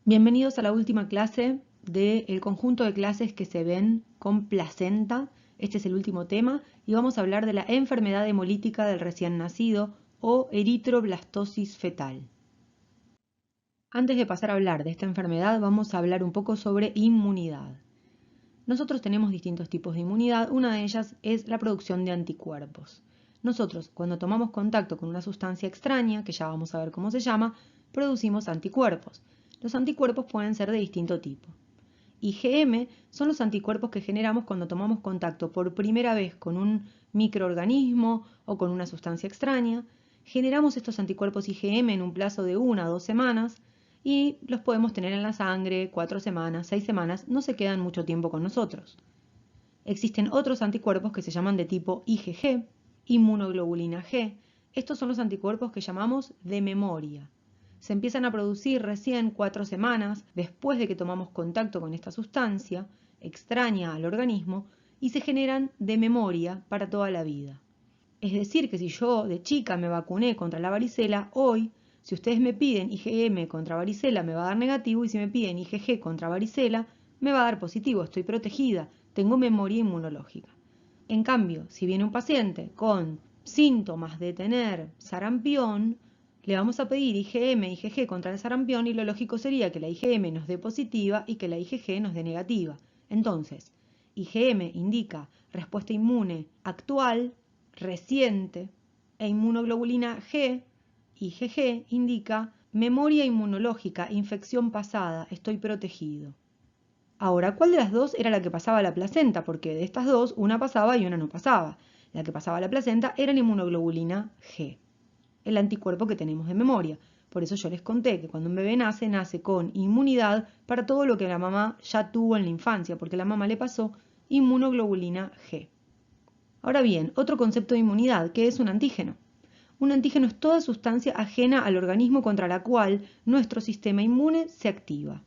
Bienvenidos a la última clase del conjunto de clases que se ven con placenta. Este es el último tema y vamos a hablar de la enfermedad hemolítica del recién nacido o eritroblastosis fetal. Antes de pasar a hablar de esta enfermedad, vamos a hablar un poco sobre inmunidad. Nosotros tenemos distintos tipos de inmunidad, una de ellas es la producción de anticuerpos. Nosotros, cuando tomamos contacto con una sustancia extraña, que ya vamos a ver cómo se llama, producimos anticuerpos. Los anticuerpos pueden ser de distinto tipo. IgM son los anticuerpos que generamos cuando tomamos contacto por primera vez con un microorganismo o con una sustancia extraña. Generamos estos anticuerpos IgM en un plazo de 1 a 2 semanas y los podemos tener en la sangre 4 semanas, 6 semanas, no se quedan mucho tiempo con nosotros. Existen otros anticuerpos que se llaman de tipo IgG, inmunoglobulina G. Estos son los anticuerpos que llamamos de memoria. Se empiezan a producir recién 4 semanas después de que tomamos contacto con esta sustancia extraña al organismo y se generan de memoria para toda la vida. Es decir, que si yo de chica me vacuné contra la varicela, hoy, si ustedes me piden IgM contra varicela, me va a dar negativo, y si me piden IgG contra varicela, me va a dar positivo, estoy protegida, tengo memoria inmunológica. En cambio, si viene un paciente con síntomas de tener sarampión, le vamos a pedir IgM, IgG contra el sarampión y lo lógico sería que la IgM nos dé positiva y que la IgG nos dé negativa. Entonces, IgM indica respuesta inmune actual, reciente, e inmunoglobulina G, IgG, indica memoria inmunológica, infección pasada, estoy protegido. Ahora, ¿cuál de las dos era la que pasaba a la placenta? Porque de estas dos, una pasaba y una no pasaba. La que pasaba a la placenta era la inmunoglobulina G, el anticuerpo que tenemos de memoria. Por eso yo les conté que cuando un bebé nace, nace con inmunidad para todo lo que la mamá ya tuvo en la infancia, porque la mamá le pasó inmunoglobulina G. Ahora bien, otro concepto de inmunidad, que es un antígeno. Un antígeno es toda sustancia ajena al organismo contra la cual nuestro sistema inmune se activa.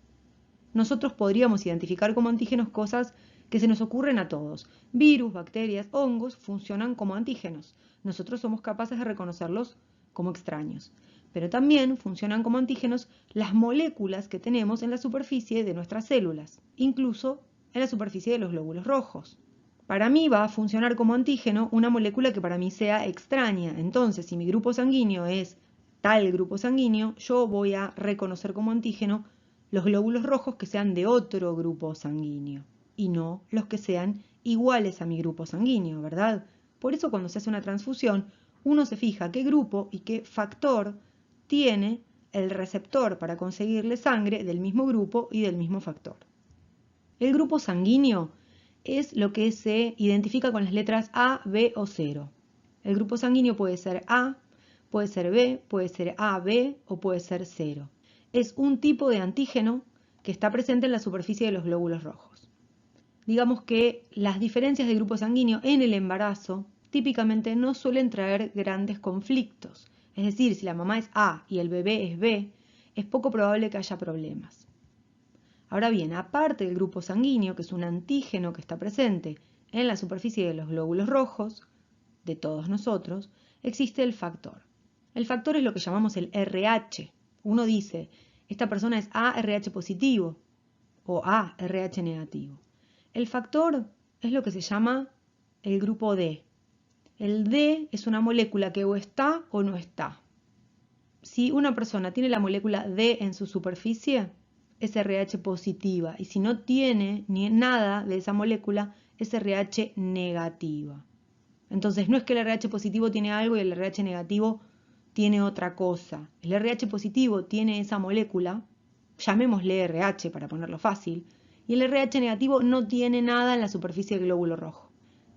Nosotros podríamos identificar como antígenos cosas que se nos ocurren a todos. Virus, bacterias, hongos funcionan como antígenos. Nosotros somos capaces de reconocerlos como extraños. Pero también funcionan como antígenos las moléculas que tenemos en la superficie de nuestras células, incluso en la superficie de los glóbulos rojos. Para mí va a funcionar como antígeno una molécula que para mí sea extraña. Entonces, si mi grupo sanguíneo es tal grupo sanguíneo, yo voy a reconocer como antígeno los glóbulos rojos que sean de otro grupo sanguíneo y no los que sean iguales a mi grupo sanguíneo, ¿verdad? Por eso cuando se hace una transfusión, uno se fija qué grupo y qué factor tiene el receptor para conseguirle sangre del mismo grupo y del mismo factor. El grupo sanguíneo es lo que se identifica con las letras A, B o 0. El grupo sanguíneo puede ser A, puede ser B, puede ser AB o puede ser 0. Es un tipo de antígeno que está presente en la superficie de los glóbulos rojos. Digamos que las diferencias de grupo sanguíneo en el embarazo típicamente no suelen traer grandes conflictos. Es decir, si la mamá es A y el bebé es B, es poco probable que haya problemas. Ahora bien, aparte del grupo sanguíneo, que es un antígeno que está presente en la superficie de los glóbulos rojos, de todos nosotros, existe el factor. El factor es lo que llamamos el RH. Uno dice, esta persona es ARH positivo o ARH negativo. El factor es lo que se llama el grupo D. El D es una molécula que o está o no está. Si una persona tiene la molécula D en su superficie, es RH positiva, y si no tiene ni nada de esa molécula, es RH negativa. Entonces no es que el RH positivo tiene algo y el RH negativo tiene otra cosa. El RH positivo tiene esa molécula, llamémosle RH para ponerlo fácil, y el RH negativo no tiene nada en la superficie del glóbulo rojo.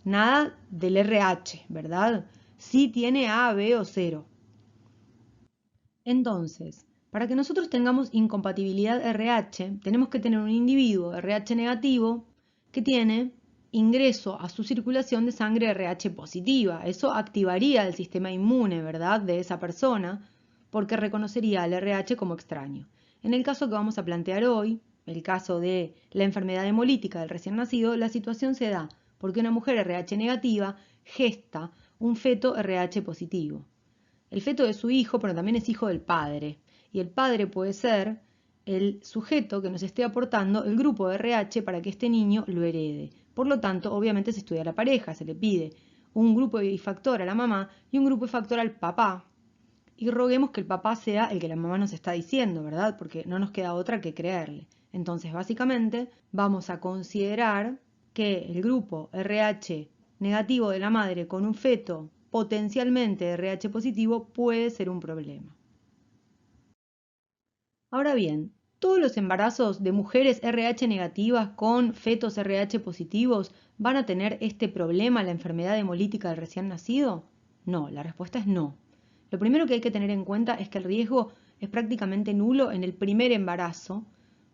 Nada del RH, ¿verdad? Sí tiene A, B o 0. Entonces, para que nosotros tengamos incompatibilidad RH, tenemos que tener un individuo RH negativo que tiene ingreso a su circulación de sangre RH positiva. Eso activaría el sistema inmune, ¿verdad?, de esa persona, porque reconocería al RH como extraño. En el caso que vamos a plantear hoy, el caso de la enfermedad hemolítica del recién nacido, la situación se da porque una mujer RH negativa gesta un feto RH positivo. El feto es su hijo, pero también es hijo del padre. Y el padre puede ser el sujeto que nos esté aportando el grupo de RH para que este niño lo herede. Por lo tanto, obviamente se estudia la pareja, se le pide un grupo de factor a la mamá y un grupo de factor al papá. Y roguemos que el papá sea el que la mamá nos está diciendo, ¿verdad? Porque no nos queda otra que creerle. Entonces, básicamente, vamos a considerar que el grupo RH negativo de la madre con un feto potencialmente RH positivo puede ser un problema. Ahora bien, ¿todos los embarazos de mujeres RH negativas con fetos RH positivos van a tener este problema, la enfermedad hemolítica del recién nacido? No, la respuesta es no. Lo primero que hay que tener en cuenta es que el riesgo es prácticamente nulo en el primer embarazo,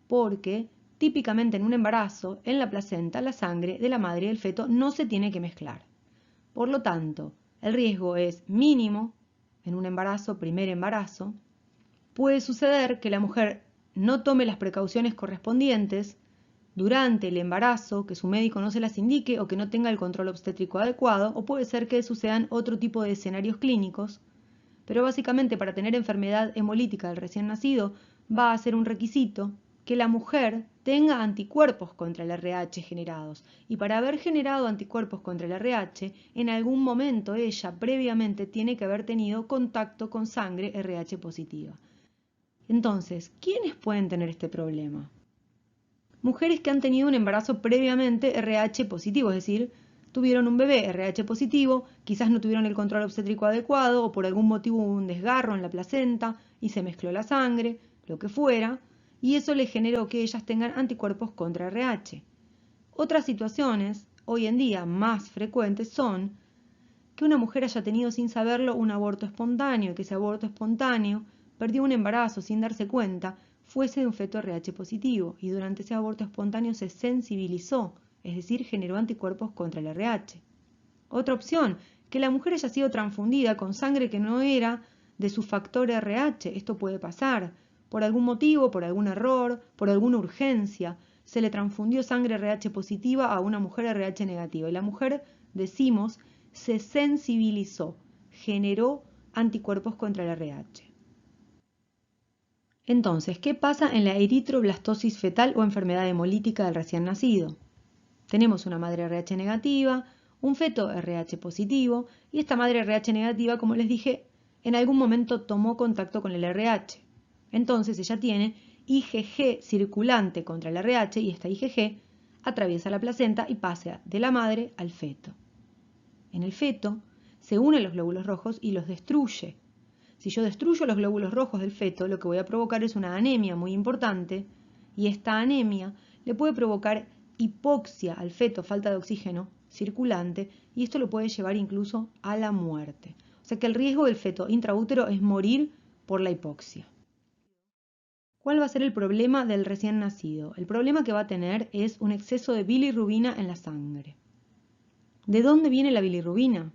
porque típicamente en un embarazo, en la placenta, la sangre de la madre y el feto no se tiene que mezclar. Por lo tanto, el riesgo es mínimo en un embarazo, primer embarazo. Puede suceder que la mujer no tome las precauciones correspondientes durante el embarazo, que su médico no se las indique o que no tenga el control obstétrico adecuado, o puede ser que sucedan otro tipo de escenarios clínicos, pero básicamente para tener enfermedad hemolítica del recién nacido va a ser un requisito que la mujer tenga anticuerpos contra el RH generados. Y para haber generado anticuerpos contra el RH, en algún momento ella previamente tiene que haber tenido contacto con sangre RH positiva. Entonces, ¿quiénes pueden tener este problema? Mujeres que han tenido un embarazo previamente RH positivo, es decir, tuvieron un bebé RH positivo, quizás no tuvieron el control obstétrico adecuado o por algún motivo hubo un desgarro en la placenta y se mezcló la sangre, lo que fuera, y eso le generó que ellas tengan anticuerpos contra RH. Otras situaciones, hoy en día más frecuentes, son que una mujer haya tenido sin saberlo un aborto espontáneo y que ese aborto espontáneo perdió un embarazo sin darse cuenta, fuese de un feto RH positivo y durante ese aborto espontáneo se sensibilizó, es decir, generó anticuerpos contra el RH. Otra opción, que la mujer haya sido transfundida con sangre que no era de su factor RH. Esto puede pasar por algún motivo, por algún error, por alguna urgencia. Se le transfundió sangre RH positiva a una mujer RH negativa y la mujer, decimos, se sensibilizó, generó anticuerpos contra el RH. Entonces, ¿qué pasa en la eritroblastosis fetal o enfermedad hemolítica del recién nacido? Tenemos una madre RH negativa, un feto RH positivo y esta madre RH negativa, como les dije, en algún momento tomó contacto con el RH. Entonces ella tiene IgG circulante contra el RH y esta IgG atraviesa la placenta y pasa de la madre al feto. En el feto se unen los glóbulos rojos y los destruye. Si yo destruyo los glóbulos rojos del feto, lo que voy a provocar es una anemia muy importante y esta anemia le puede provocar hipoxia al feto, falta de oxígeno circulante, y esto lo puede llevar incluso a la muerte. O sea que el riesgo del feto intraútero es morir por la hipoxia. ¿Cuál va a ser el problema del recién nacido? El problema que va a tener es un exceso de bilirrubina en la sangre. ¿De dónde viene la bilirrubina?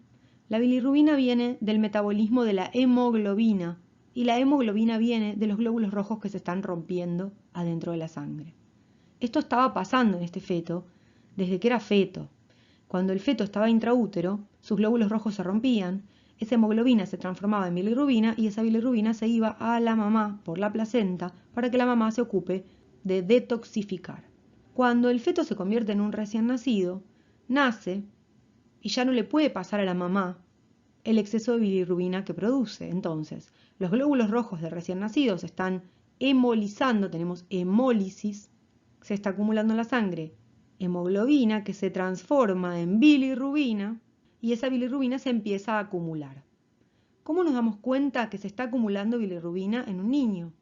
La bilirrubina viene del metabolismo de la hemoglobina y la hemoglobina viene de los glóbulos rojos que se están rompiendo adentro de la sangre. Esto estaba pasando en este feto desde que era feto. Cuando el feto estaba intraútero, sus glóbulos rojos se rompían, esa hemoglobina se transformaba en bilirrubina y esa bilirrubina se iba a la mamá por la placenta para que la mamá se ocupe de detoxificar. Cuando el feto se convierte en un recién nacido, nace y ya no le puede pasar a la mamá el exceso de bilirrubina que produce. Entonces, los glóbulos rojos de recién nacidos están hemolizando, tenemos hemólisis, se está acumulando en la sangre hemoglobina que se transforma en bilirrubina y esa bilirrubina se empieza a acumular. ¿Cómo nos damos cuenta que se está acumulando bilirrubina en un niño?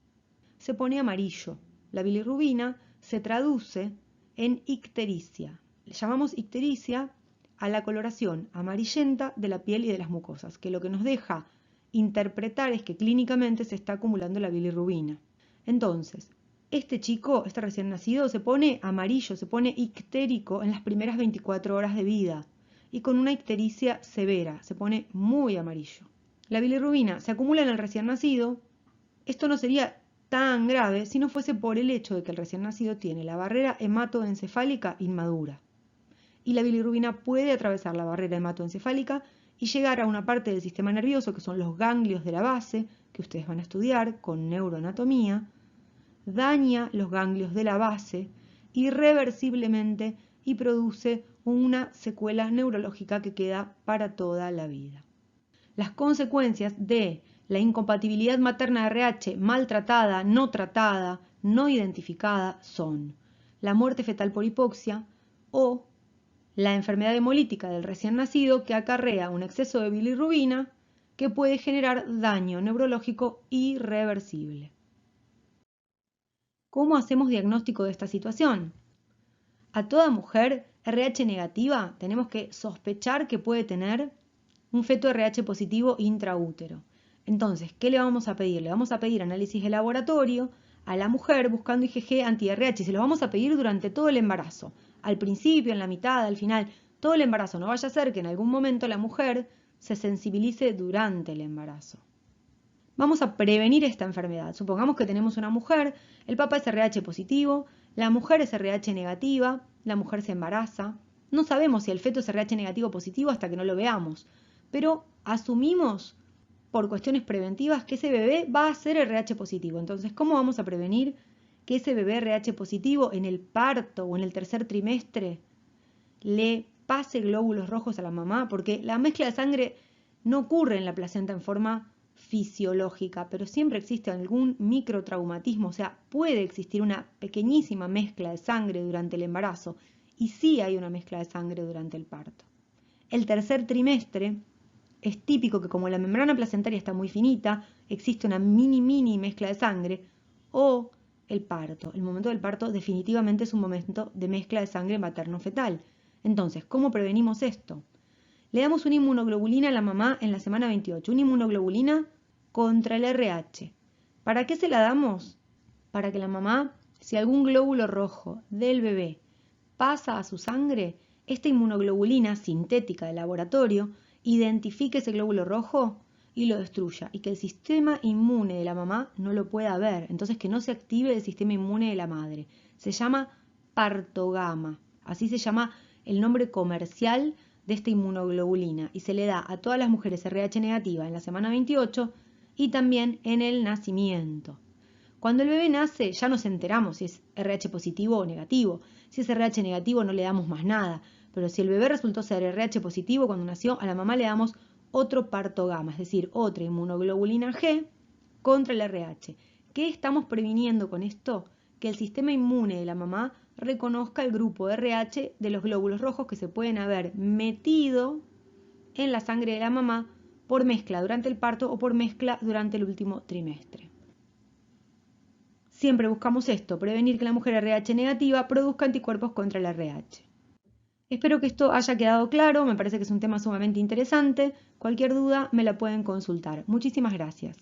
Se pone amarillo. La bilirrubina se traduce en ictericia. Le llamamos ictericia a la coloración amarillenta de la piel y de las mucosas, que lo que nos deja interpretar es que clínicamente se está acumulando la bilirrubina. Entonces, este chico, este recién nacido, se pone amarillo, se pone ictérico en las primeras 24 horas de vida y con una ictericia severa, se pone muy amarillo. La bilirrubina se acumula en el recién nacido. Esto no sería tan grave si no fuese por el hecho de que el recién nacido tiene la barrera hematoencefálica inmadura. Y la bilirrubina puede atravesar la barrera hematoencefálica y llegar a una parte del sistema nervioso que son los ganglios de la base, que ustedes van a estudiar con neuroanatomía, daña los ganglios de la base irreversiblemente y produce una secuela neurológica que queda para toda la vida. Las consecuencias de la incompatibilidad materna de RH maltratada, no identificada son la muerte fetal por hipoxia o la enfermedad hemolítica del recién nacido que acarrea un exceso de bilirrubina que puede generar daño neurológico irreversible. ¿Cómo hacemos diagnóstico de esta situación? A toda mujer RH negativa tenemos que sospechar que puede tener un feto RH positivo intraútero. Entonces, ¿qué le vamos a pedir? Le vamos a pedir análisis de laboratorio a la mujer buscando IgG anti-RH. Se lo vamos a pedir durante todo el embarazo. Al principio, en la mitad, al final, todo el embarazo. No vaya a ser que en algún momento la mujer se sensibilice durante el embarazo. Vamos a prevenir esta enfermedad. Supongamos que tenemos una mujer, el papá es RH positivo, la mujer es RH negativa, la mujer se embaraza. No sabemos si el feto es RH negativo o positivo hasta que no lo veamos, pero asumimos por cuestiones preventivas que ese bebé va a ser RH positivo. Entonces, ¿cómo vamos a prevenir que ese bebé RH positivo en el parto o en el tercer trimestre le pase glóbulos rojos a la mamá? Porque la mezcla de sangre no ocurre en la placenta en forma fisiológica, pero siempre existe algún microtraumatismo, o sea, puede existir una pequeñísima mezcla de sangre durante el embarazo y sí hay una mezcla de sangre durante el parto. El tercer trimestre es típico que como la membrana placentaria está muy finita, existe una mini mezcla de sangre, o el parto. El momento del parto definitivamente es un momento de mezcla de sangre materno-fetal. Entonces, ¿cómo prevenimos esto? Le damos una inmunoglobulina a la mamá en la semana 28, una inmunoglobulina contra el RH. ¿Para qué se la damos? Para que la mamá, si algún glóbulo rojo del bebé pasa a su sangre, esta inmunoglobulina sintética de laboratorio identifique ese glóbulo rojo y lo destruya, y que el sistema inmune de la mamá no lo pueda ver, entonces que no se active el sistema inmune de la madre. Se llama partogama, así se llama el nombre comercial de esta inmunoglobulina, y se le da a todas las mujeres RH negativa en la semana 28 y también en el nacimiento. Cuando el bebé nace ya nos enteramos si es RH positivo o negativo. Si es RH negativo no le damos más nada, pero si el bebé resultó ser RH positivo cuando nació, a la mamá le damos otro partogama, es decir, otra inmunoglobulina G contra el RH. ¿Qué estamos previniendo con esto? Que el sistema inmune de la mamá reconozca el grupo RH de los glóbulos rojos que se pueden haber metido en la sangre de la mamá por mezcla durante el parto o por mezcla durante el último trimestre. Siempre buscamos esto, prevenir que la mujer RH negativa produzca anticuerpos contra el RH. Espero que esto haya quedado claro, me parece que es un tema sumamente interesante. Cualquier duda me la pueden consultar. Muchísimas gracias.